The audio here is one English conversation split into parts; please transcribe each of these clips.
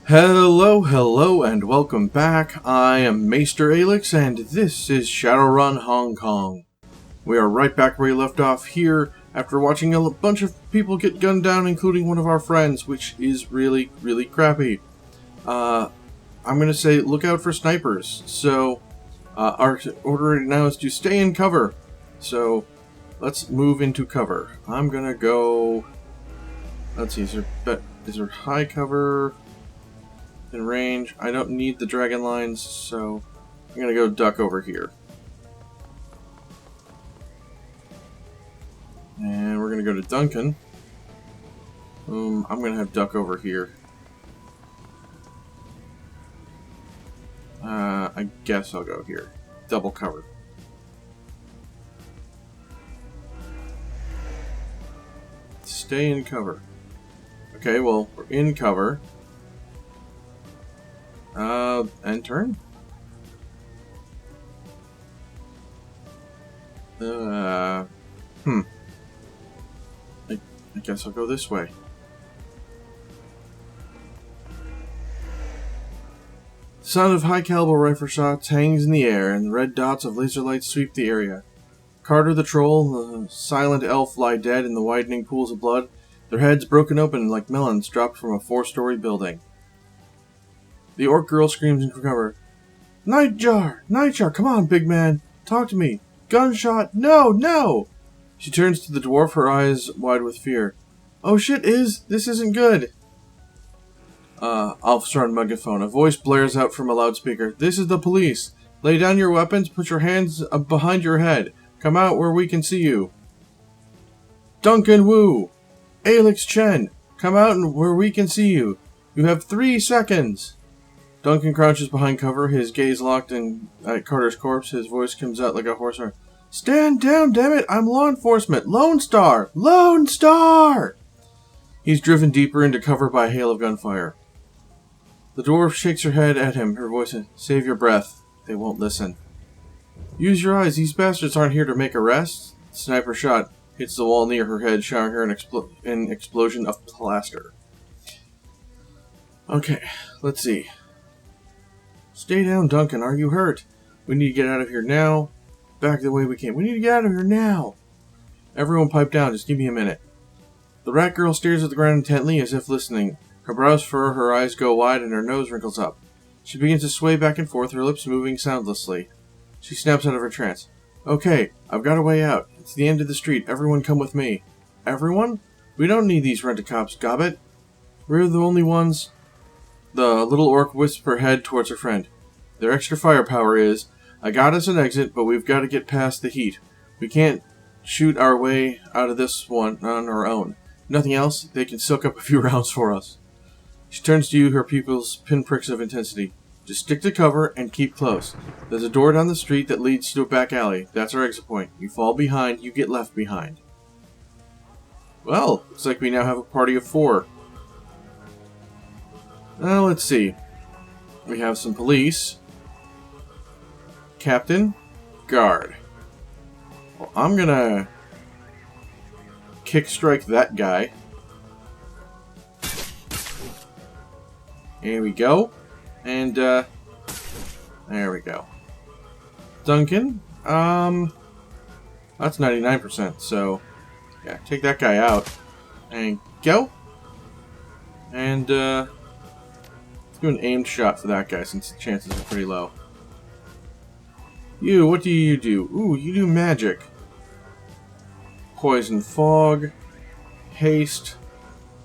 Hello, and welcome back. I am Maester Aelix, and this is Shadowrun Hong Kong. We are right back where we left off here, after watching a bunch of people get gunned down, including one of our friends, which is really crappy. I'm gonna say, look out for snipers. So, our order right now is to stay in cover. So, let's move into cover. I'm gonna go... Let's see, is there high cover... in range? I don't need the dragon lines, so I'm gonna go duck over here. And we're gonna go to Duncan. I'm gonna have duck over here. I guess I'll go here. Double cover. Stay in cover. Okay, well, we're in cover. End turn? I guess I'll go this way. The sound of high-caliber rifle shots hangs in the air, and the red dots of laser lights sweep the area. Carter the troll, the silent elf lie dead in the widening pools of blood, their heads broken open like melons dropped from a 4-story building. The orc girl screams in cover. Nightjar! Nightjar, come on, big man! Talk to me! Gunshot! No! No! She turns to the dwarf, her eyes wide with fear. Oh shit, this isn't good! Officer on megaphone. A voice blares out from a loudspeaker. This is the police. Lay down your weapons, put your hands behind your head. Come out where we can see you. Duncan Wu! Aelix Chen! Come out where we can see you. You have 3 seconds! Duncan crouches behind cover, his gaze locked at Carter's corpse. His voice comes out like a hoarse horn. Stand down, damn it! I'm law enforcement! Lone Star! Lone Star! He's driven deeper into cover by a hail of gunfire. The dwarf shakes her head at him, her voice in, Save your breath. They won't listen. Use your eyes, these bastards aren't here to make arrests. The sniper shot hits the wall near her head, showering her an explosion of plaster. Okay, let's see. Stay down, Duncan. Are you hurt? We need to get out of here now. Back the way we came. We need to get out of here now. Everyone pipe down. Just give me a minute. The rat girl stares at the ground intently as if listening. Her brows furrow, her eyes go wide, and her nose wrinkles up. She begins to sway back and forth, her lips moving soundlessly. She snaps out of her trance. Okay, I've got a way out. It's the end of the street. Everyone come with me. Everyone? We don't need these rent-a-cops, gobbit. We're the only ones... The little orc whisps her head towards her friend. Their extra firepower is, I got us an exit, but we've got to get past the heat. We can't shoot our way out of this one on our own. Nothing else, they can soak up a few rounds for us. She turns to you, her pupils pinpricks of intensity. Just stick to cover and keep close. There's a door down the street that leads to a back alley. That's our exit point. You fall behind, you get left behind. Well, looks like we now have a party of 4. Now, let's see. We have some police. Captain. Guard. Well, I'm gonna... kick strike that guy. Here we go. And, there we go. Duncan. That's 99%, so... yeah, take that guy out. And go. And, let's do an aimed shot for that guy, since the chances are pretty low. You, what do you do? Ooh, you do magic. Poison fog. Haste.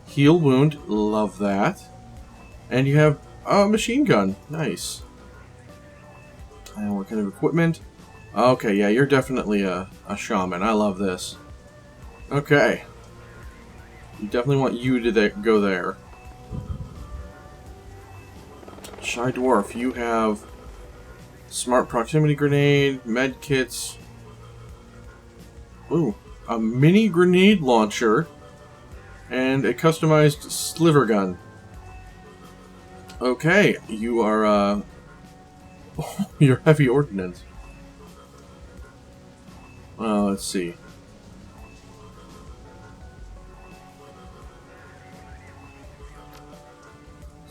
Heal wound. Love that. And you have a machine gun. Nice. And what kind of equipment? Okay, yeah, you're definitely a shaman. I love this. Okay. You definitely want you to go there. Shy Dwarf, you have smart proximity grenade, med kits. Ooh, a mini grenade launcher, and a customized sliver gun. Okay, you are, you're heavy ordnance. Let's see.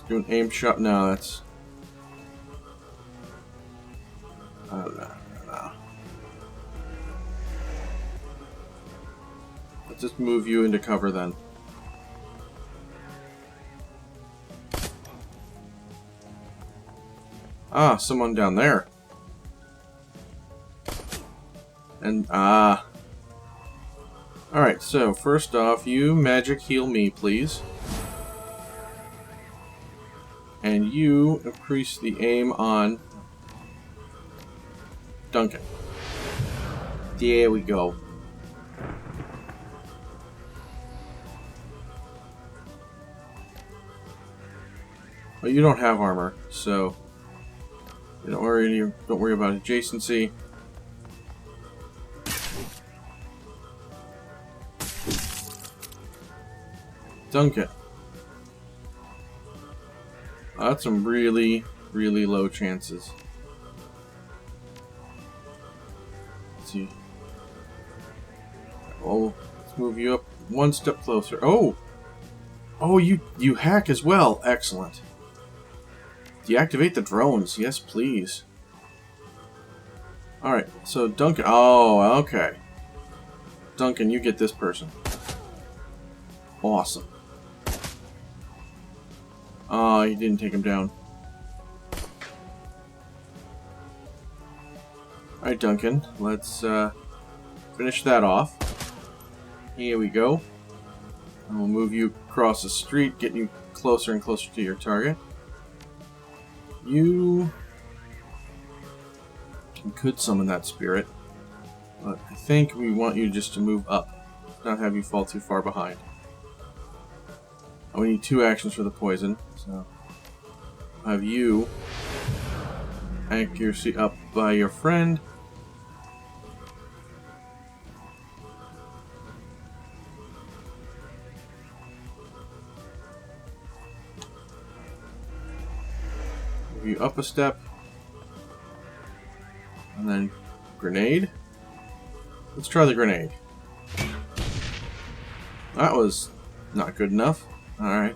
Do an aim shot. No, that's... I don't know. Let's just move you into cover then. Ah, someone down there. And, Alright, so first off, you magic heal me, please. And you increase the aim on Duncan. There we go. Well, you don't have armor, so don't worry about adjacency. Duncan. That's some really, really low chances. Let's see. Oh, let's move you up one step closer. Oh! Oh, you hack as well. Excellent. Deactivate the drones. Yes, please. Alright, so Duncan... Oh, okay. Duncan, you get this person. Awesome. Oh, you didn't take him down. Alright, Duncan. Let's finish that off. Here we go. And we'll move you across the street, get you closer and closer to your target. You could summon that spirit, but I think we want you just to move up, not have you fall too far behind. We need 2 actions for the poison, so I'll have you accuracy up by your friend. Move you up a step, and then grenade. Let's try the grenade. That was not good enough. Alright.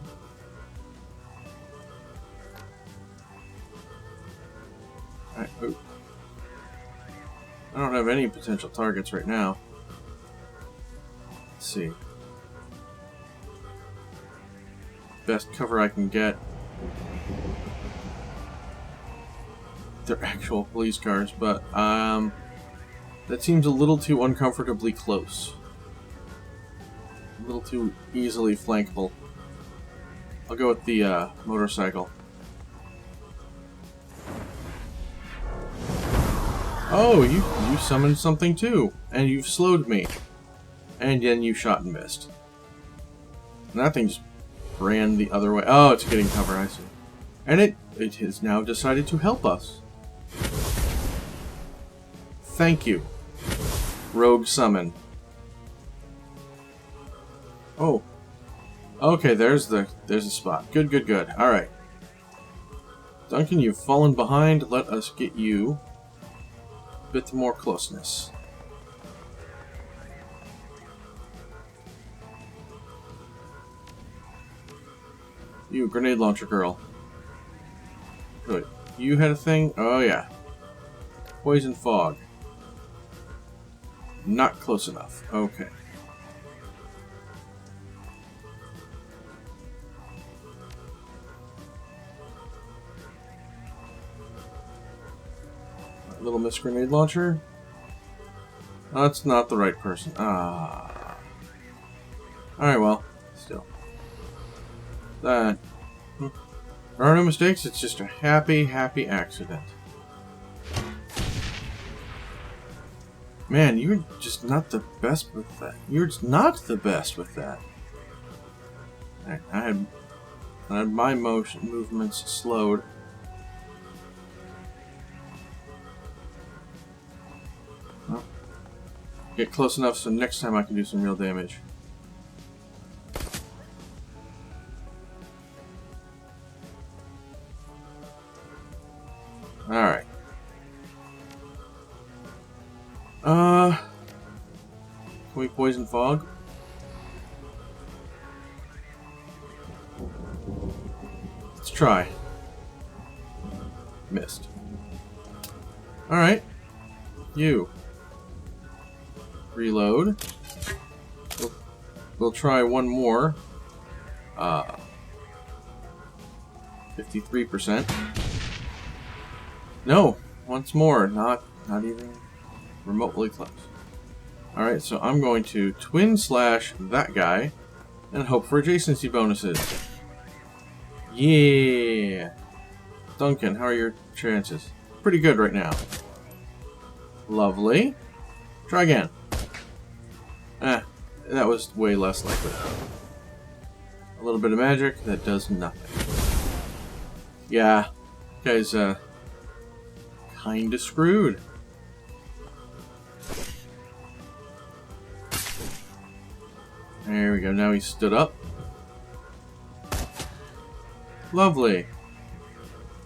Alright, oh. I don't have any potential targets right now. Let's see. Best cover I can get. They're actual police cars, but that seems a little too uncomfortably close. A little too easily flankable. I'll go with the motorcycle. Oh, you summoned something too, and you've slowed me. And then you shot and missed. And that thing just ran the other way. Oh, it's getting cover, I see. And it has now decided to help us. Thank you, Rogue Summon. Oh. Okay, there's a spot. Good. Alright. Duncan, you've fallen behind. Let us get you a bit more closeness. You, grenade launcher girl. Good. You had a thing? Oh, yeah. Poison fog. Not close enough. Okay. Little Miss Grenade Launcher. That's not the right person. Ah. Alright, well, still. That. There are no mistakes, it's just a happy accident. Man, you're just not the best with that. You're just not the best with that. I had my movements slowed. Well, get close enough so next time I can do some real damage. Alright. Can we poison fog? Let's try. Missed. Alright. You. Reload. We'll try one more. 53%. No! Once more. Not even remotely close. Alright, so I'm going to twin slash that guy and hope for adjacency bonuses. Yeah! Duncan, how are your chances? Pretty good right now. Lovely. Try again. That was way less likely. A little bit of magic, that does nothing. Yeah, guy's kinda screwed. There we go, now he stood up. Lovely.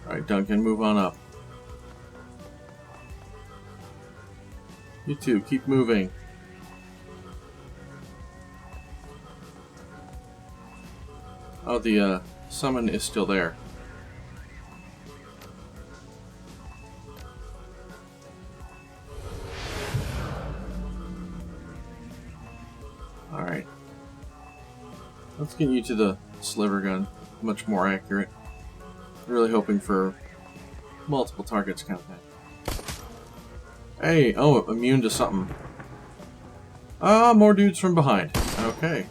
Alright, Duncan, move on up. You two, keep moving. Oh, the summon is still there. Alright. Let's get you to the sliver gun. Much more accurate. Really hoping for multiple targets kind of thing. Hey, oh, immune to something. Ah, more dudes from behind. Okay.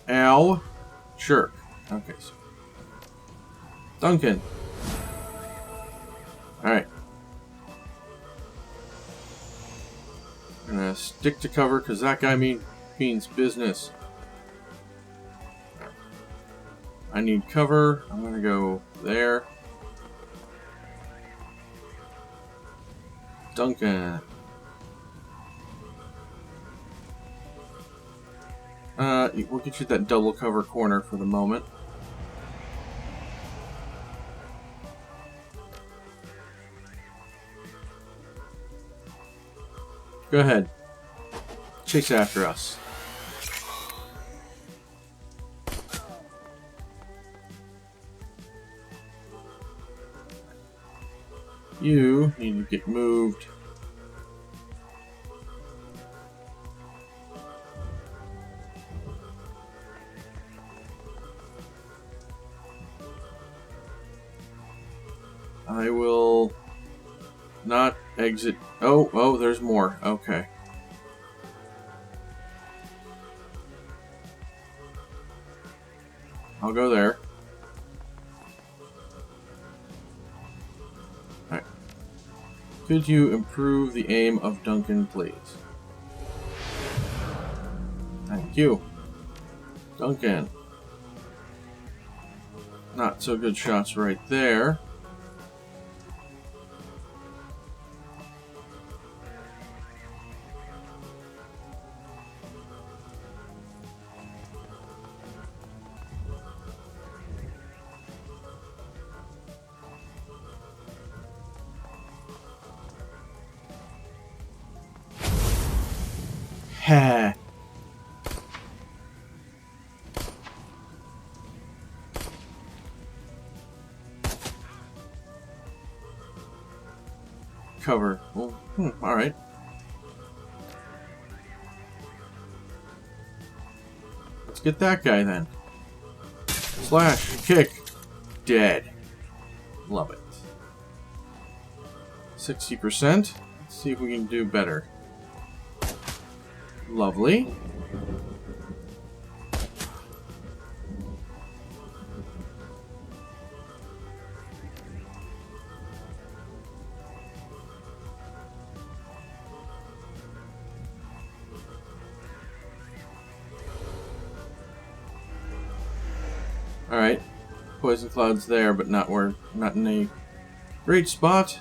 Ow. Jerk. Okay, so. Duncan. Alright. I'm gonna stick to cover because that guy means business. I need cover. I'm gonna go there. Duncan. We'll get you that double cover corner for the moment. Go ahead. Chase after us. You need to get moved. I will not exit. Oh, there's more. Okay. I'll go there. Alright. Could you improve the aim of Duncan, please? Thank you. Duncan. Not so good shots right there. Ha. Cover. Well, alright. Let's get that guy then. Slash. Kick. Dead. Love it. 60%. Let's see if we can do better. Lovely. Alright. Poison cloud's there, but not in a great spot.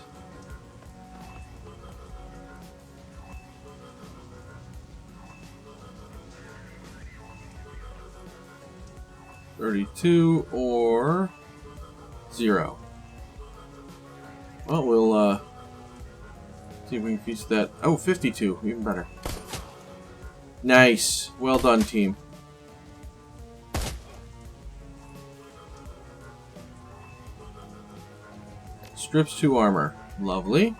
$32 or 0. Well, we'll see if we can feast that. Oh, 52, even better. Nice. Well done, team. Strips 2 armor. Lovely.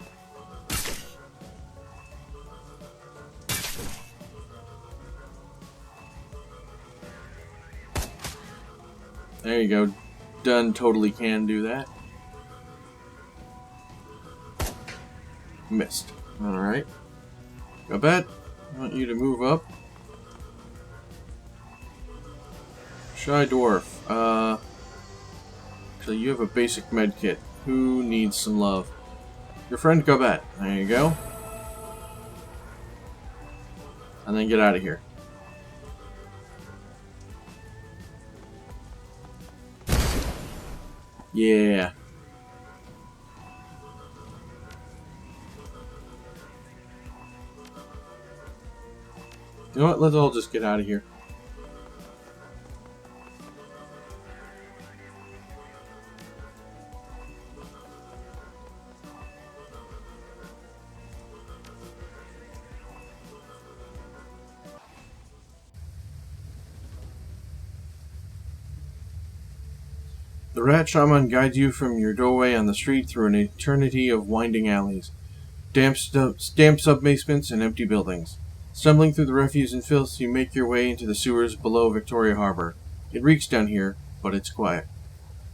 There you go. Done. Totally can do that. Missed. Alright. Gobet, I want you to move up. Shy Dwarf. Actually, you have a basic med kit. Who needs some love? Your friend Gobet. There you go. And then get out of here. Yeah. You know what? Let's all just get out of here. The rat shaman guides you from your doorway on the street through an eternity of winding alleys, damp sub-basements, and empty buildings. Stumbling through the refuse and filth, you make your way into the sewers below Victoria Harbor. It reeks down here, but it's quiet.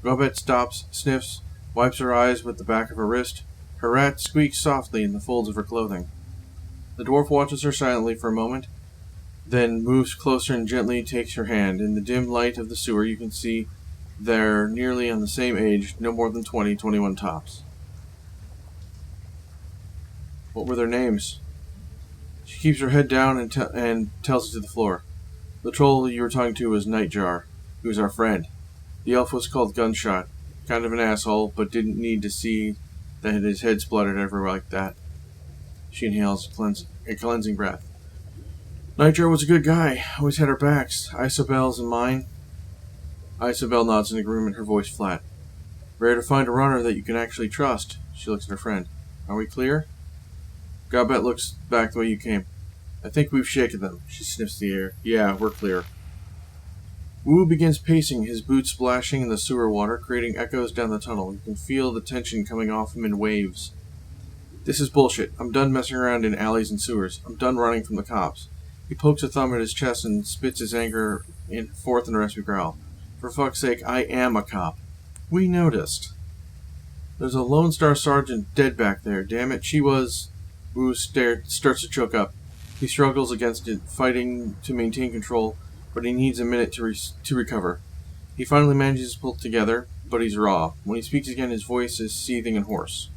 Gobet stops, sniffs, wipes her eyes with the back of her wrist. Her rat squeaks softly in the folds of her clothing. The dwarf watches her silently for a moment, then moves closer and gently takes her hand. In the dim light of the sewer, you can see they're nearly on the same age, no more than 20, 21 tops. What were their names? She keeps her head down and tells it to the floor. The troll you were talking to was Nightjar. He was our friend. The elf was called Gunshot. Kind of an asshole, but didn't need to see that his head spluttered everywhere like that. She inhales a cleansing breath. Nightjar was a good guy. Always had our backs. Isabel's and mine. Isabel nods in agreement, her voice flat. Rare to find a runner that you can actually trust. She looks at her friend. Are we clear? Gobet looks back the way you came. I think we've shaken them. She sniffs the air. Yeah, we're clear. Wu begins pacing, his boots splashing in the sewer water, creating echoes down the tunnel. You can feel the tension coming off him in waves. This is bullshit. I'm done messing around in alleys and sewers. I'm done running from the cops. He pokes a thumb at his chest and spits his anger forth in a raspy growl. For fuck's sake, I am a cop. We noticed. There's a Lone Star Sergeant dead back there. Damn it, she was... Wu starts to choke up. He struggles against it, fighting to maintain control, but he needs a minute to recover. He finally manages to pull it together, but he's raw. When he speaks again, his voice is seething and hoarse.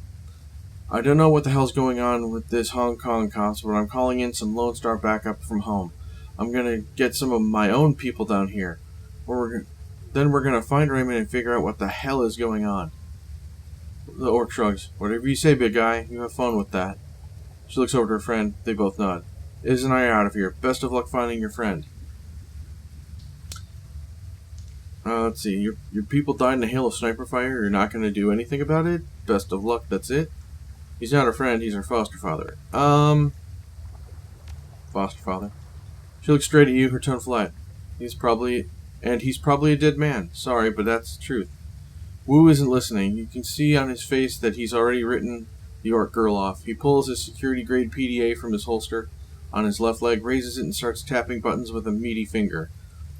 I don't know what the hell's going on with this Hong Kong cops, but I'm calling in some Lone Star backup from home. I'm gonna get some of my own people down here. Then we're gonna find Raymond and figure out what the hell is going on. The orc shrugs. Whatever you say, big guy. You have fun with that. She looks over to her friend. They both nod. Iz and I are out of here. Best of luck finding your friend. Let's see. Your people died in a hail of sniper fire. You're not going to do anything about it? Best of luck. That's it? He's not our friend. He's our foster father. Foster father. She looks straight at you, her tone flat. He's probably a dead man. Sorry, but that's the truth. Wu isn't listening. You can see on his face that he's already written the orc girl off. He pulls his security-grade PDA from his holster on his left leg, raises it, and starts tapping buttons with a meaty finger.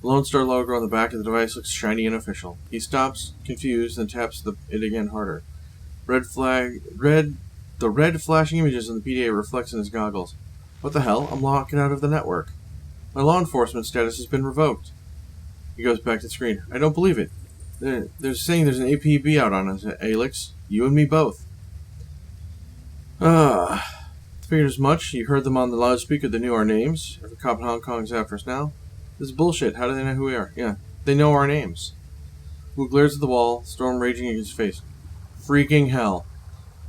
The Lone Star logo on the back of the device looks shiny and official. He stops, confused, and taps it again harder. The red flashing images on the PDA reflects in his goggles. What the hell? I'm locking out of the network. My law enforcement status has been revoked. He goes back to the screen. I don't believe it. They're saying there's an APB out on us, Aelix. You and me both. Figured as much. You heard them on the loudspeaker that knew our names. Every cop in Hong Kong's after us now. This is bullshit. How do they know who we are? Yeah, they know our names. Wu glares at the wall, storm raging in his face. Freaking hell.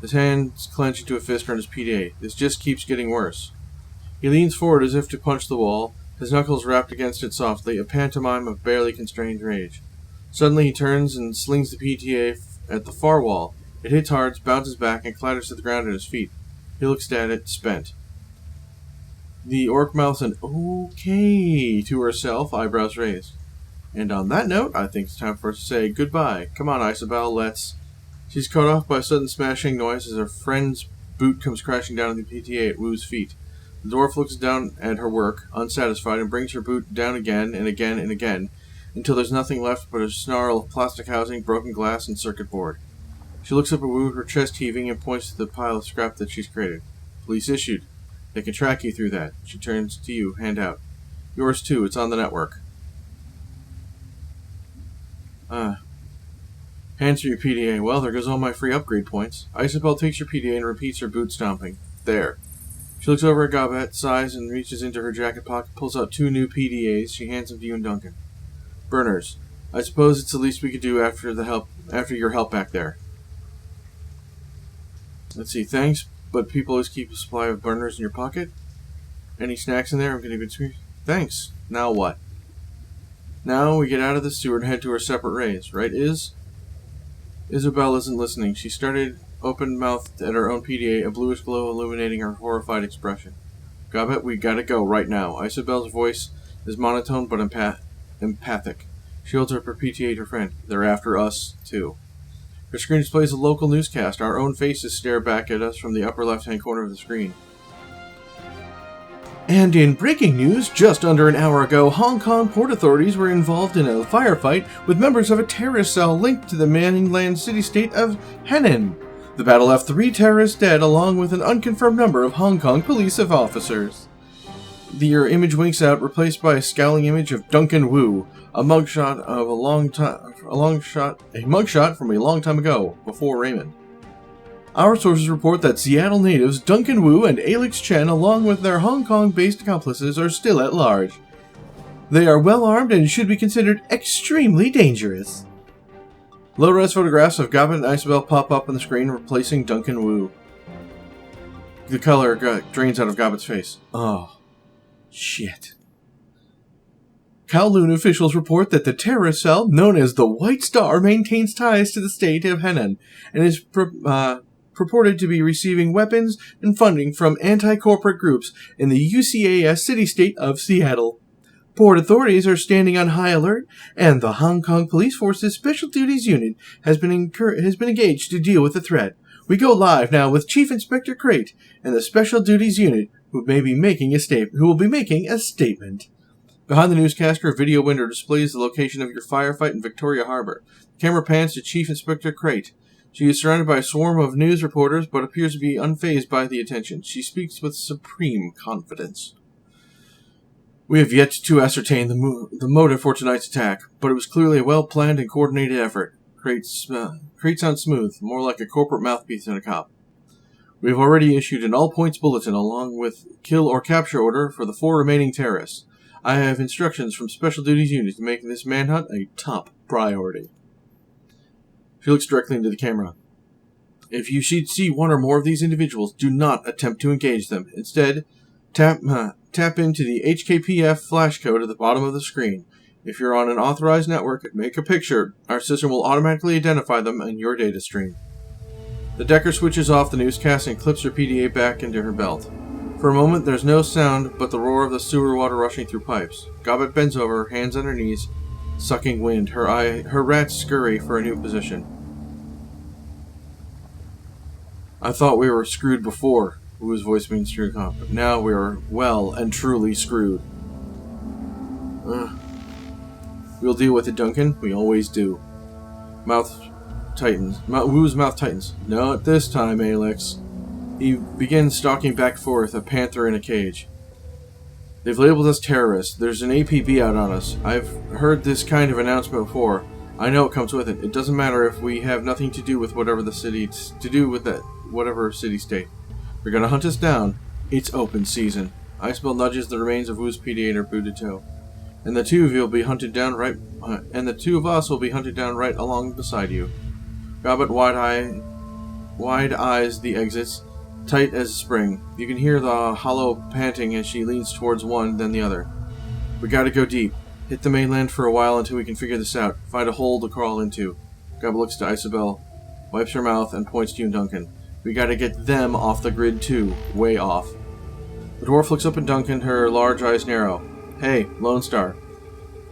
His hands clench into a fist around his PDA. This just keeps getting worse. He leans forward as if to punch the wall, his knuckles rapped against it softly, a pantomime of barely constrained rage. Suddenly he turns and slings the PDA at the far wall. It hits hard, bounces back, and clatters to the ground at his feet. He looks at it, spent. The orc mouths an okay to herself, eyebrows raised. And on that note, I think it's time for us to say goodbye. Come on, Isabel, let's... She's cut off by a sudden smashing noise as her friend's boot comes crashing down on the PTA at Wu's feet. The dwarf looks down at her work, unsatisfied, and brings her boot down again and again and again, until there's nothing left but a snarl of plastic housing, broken glass, and circuit board. She looks up at Wu, her chest heaving, and points to the pile of scrap that she's created. Police issued. They can track you through that. She turns to you, hand out. Yours too, it's on the network. Hands for your PDA. Well, there goes all my free upgrade points. Isabel takes your PDA and repeats her boot stomping. There. She looks over at Gobet, sighs, and reaches into her jacket pocket, pulls out 2 new PDAs. She hands them to you and Duncan. Burners. I suppose it's the least we could do after your help back there. Let's see, thanks, but people always keep a supply of burners in your pocket. Any snacks in there? I'm getting a good sweet. Thanks. Now what? Now we get out of the sewer and head to our separate rays, right, Isabel isn't listening. She started open-mouthed at her own PDA, a bluish glow illuminating her horrified expression. Gobet, we gotta go, right now. Isabel's voice is monotone but empathic. She holds up her PTA to her friend. They're after us, too. Her screen displays a local newscast. Our own faces stare back at us from the upper left-hand corner of the screen. And in breaking news, just under an hour ago, Hong Kong port authorities were involved in a firefight with members of a terrorist cell linked to the mainland city-state of Henan. The battle left 3 terrorists dead, along with an unconfirmed number of Hong Kong police officers. Your image winks out, replaced by a scowling image of Duncan Wu, a mugshot from a long time ago, before Raymond. Our sources report that Seattle natives Duncan Wu and Aelix Chen, along with their Hong Kong-based accomplices, are still at large. They are well armed and should be considered extremely dangerous. Low-res photographs of Gobet and Isabel pop up on the screen, replacing Duncan Wu. The color drains out of Gobet's face. Oh, shit. Kowloon officials report that the terrorist cell, known as the White Star, maintains ties to the state of Henan and is purported to be receiving weapons and funding from anti-corporate groups in the UCAS city-state of Seattle. Port authorities are standing on high alert, and the Hong Kong Police Force's Special Duties Unit has been engaged to deal with the threat. We go live now with Chief Inspector Crate and the Special Duties Unit, who will be making a statement. Behind the newscaster, a video window displays the location of your firefight in Victoria Harbor. The camera pans to Chief Inspector Crate. She is surrounded by a swarm of news reporters, but appears to be unfazed by the attention. She speaks with supreme confidence. We have yet to ascertain the motive for tonight's attack, but it was clearly a well-planned and coordinated effort. Crate sounds smooth, more like a corporate mouthpiece than a cop. We have already issued an all-points bulletin along with kill or capture order for the 4 remaining terrorists. I have instructions from Special Duties Unit to make this manhunt a top priority. She looks directly into the camera. If you should see one or more of these individuals, do not attempt to engage them. Instead, tap into the HKPF flash code at the bottom of the screen. If you're on an authorized network, make a picture. Our system will automatically identify them in your data stream. The Decker switches off the newscast and clips her PDA back into her belt. For a moment, there's no sound but the roar of the sewer water rushing through pipes. Gobet bends over, hands on her knees, sucking wind. Her rats scurry for a new position. I thought we were screwed before, Wu's voice being screwed calm, but now we are well and truly screwed. We'll deal with it, Duncan. We always do. Wu's mouth tightens. Not this time, Aelix. He begins stalking back and forth, a panther in a cage. They've labeled us terrorists. There's an APB out on us. I've heard this kind of announcement before. I know it comes with it. It doesn't matter if we have nothing to do with whatever city-state. They're gonna hunt us down. It's open season. Isabel nudges the remains of Wu's PDA in her booted toe. And the two of us will be hunted down right along beside you. Gobet wide eyes the exits, tight as a spring. You can hear the hollow panting as she leans towards one, then the other. We gotta go deep. Hit the mainland for a while until we can figure this out. Find a hole to crawl into. Gobet looks to Isabel, wipes her mouth, and points to you and Duncan. We gotta get them off the grid too. Way off. The dwarf looks up at Duncan, her large eyes narrow. Hey, Lone Star.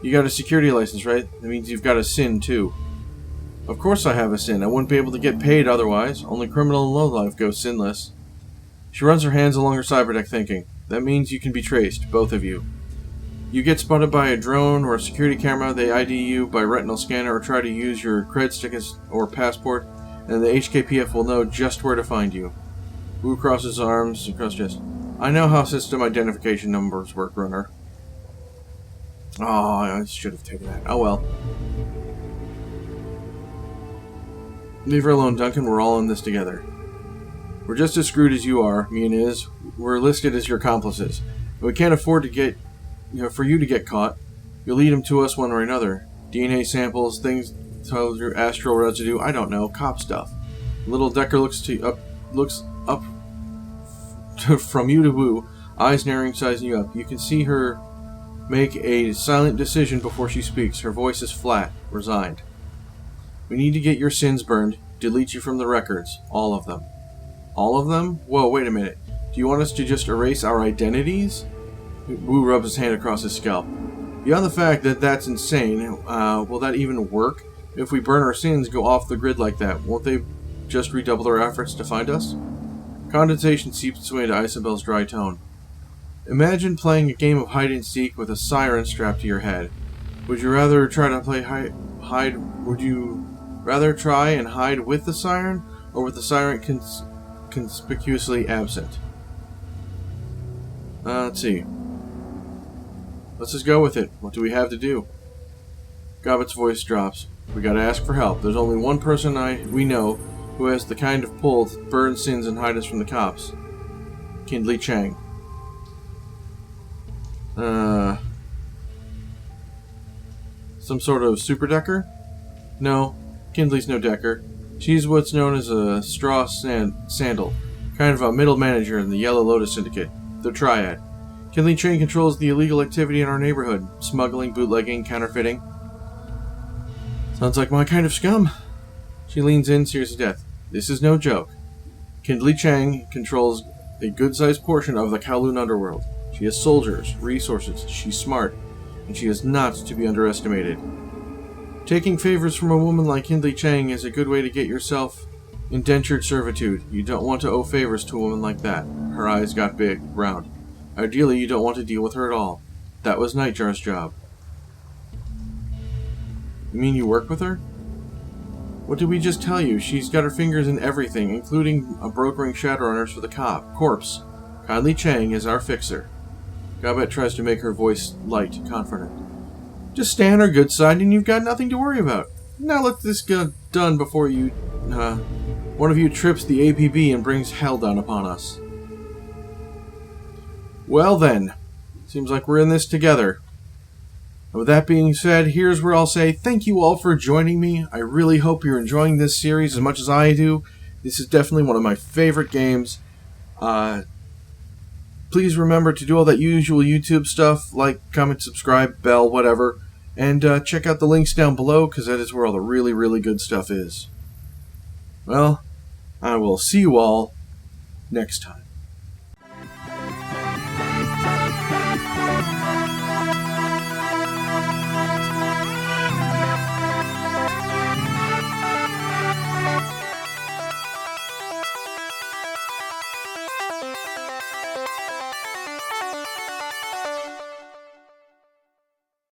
You got a security license, right? That means you've got a SIN too. Of course I have a sin. I wouldn't be able to get paid otherwise. Only criminal and lowlife go sinless. She runs her hands along her cyberdeck thinking. That means you can be traced, both of you. You get spotted by a drone or a security camera, they ID you by retinal scanner or try to use your cred stick or passport, and the HKPF will know just where to find you. Wu crosses arms across chest. I know how system identification numbers work, runner. Oh, I should have taken that. Oh well. Leave her alone, Duncan. We're all in this together. We're just as screwed as you are, me and Iz. We're listed as your accomplices. We can't afford to get, for you to get caught. You'll lead them to us one way or another. DNA samples, things told you, astral residue, I don't know, cop stuff. Little Decker looks up from you to Wu, eyes narrowing, sizing you up. You can see her make a silent decision before she speaks. Her voice is flat, resigned. We need to get your sins burned, delete you from the records, all of them. All of them? Whoa, wait a minute. Do you want us to just erase our identities? Wu rubs his hand across his scalp. Beyond the fact that that's insane, will that even work? If we burn our sins, go off the grid like that, won't they just redouble their efforts to find us? Condensation seeps its way into Isabel's dry tone. Imagine playing a game of hide-and-seek with a siren strapped to your head. Would you rather try to play Would you rather try and hide with the siren, or with the siren conspicuously absent? Let's see. Let's just go with it. What do we have to do? Gobbett's voice drops. We gotta ask for help. There's only one person we know who has the kind of pull to burn sins and hide us from the cops. Kindley Chang. Some sort of super decker? No, Kindley's no decker. She's what's known as a straw sandal, kind of a middle manager in the Yellow Lotus Syndicate, the Triad. Kindley Chang controls the illegal activity in our neighborhood, smuggling, bootlegging, counterfeiting. Sounds like my kind of scum. She leans in, serious to death. This is no joke. Kindley Chang controls a good-sized portion of the Kowloon underworld. She has soldiers, resources, she's smart, and she is not to be underestimated. Taking favors from a woman like Kindley Chang is a good way to get yourself indentured servitude. You don't want to owe favors to a woman like that. Her eyes got big, round. Ideally, you don't want to deal with her at all. That was Nightjar's job. You mean you work with her? What did we just tell you? She's got her fingers in everything, including brokering Shadowrunners for the Corps. Kindley Chang is our fixer. Gobbet tries to make her voice light, confident. Just stay on our good side and you've got nothing to worry about. Now let this get done before one of you trips the APB and brings hell down upon us. Well then, seems like we're in this together. And with that being said, here's where I'll say thank you all for joining me. I really hope you're enjoying this series as much as I do. This is definitely one of my favorite games. Please remember to do all that usual YouTube stuff, like, comment, subscribe, bell, whatever. And check out the links down below, because that is where all the really, really good stuff is. Well, I will see you all next time.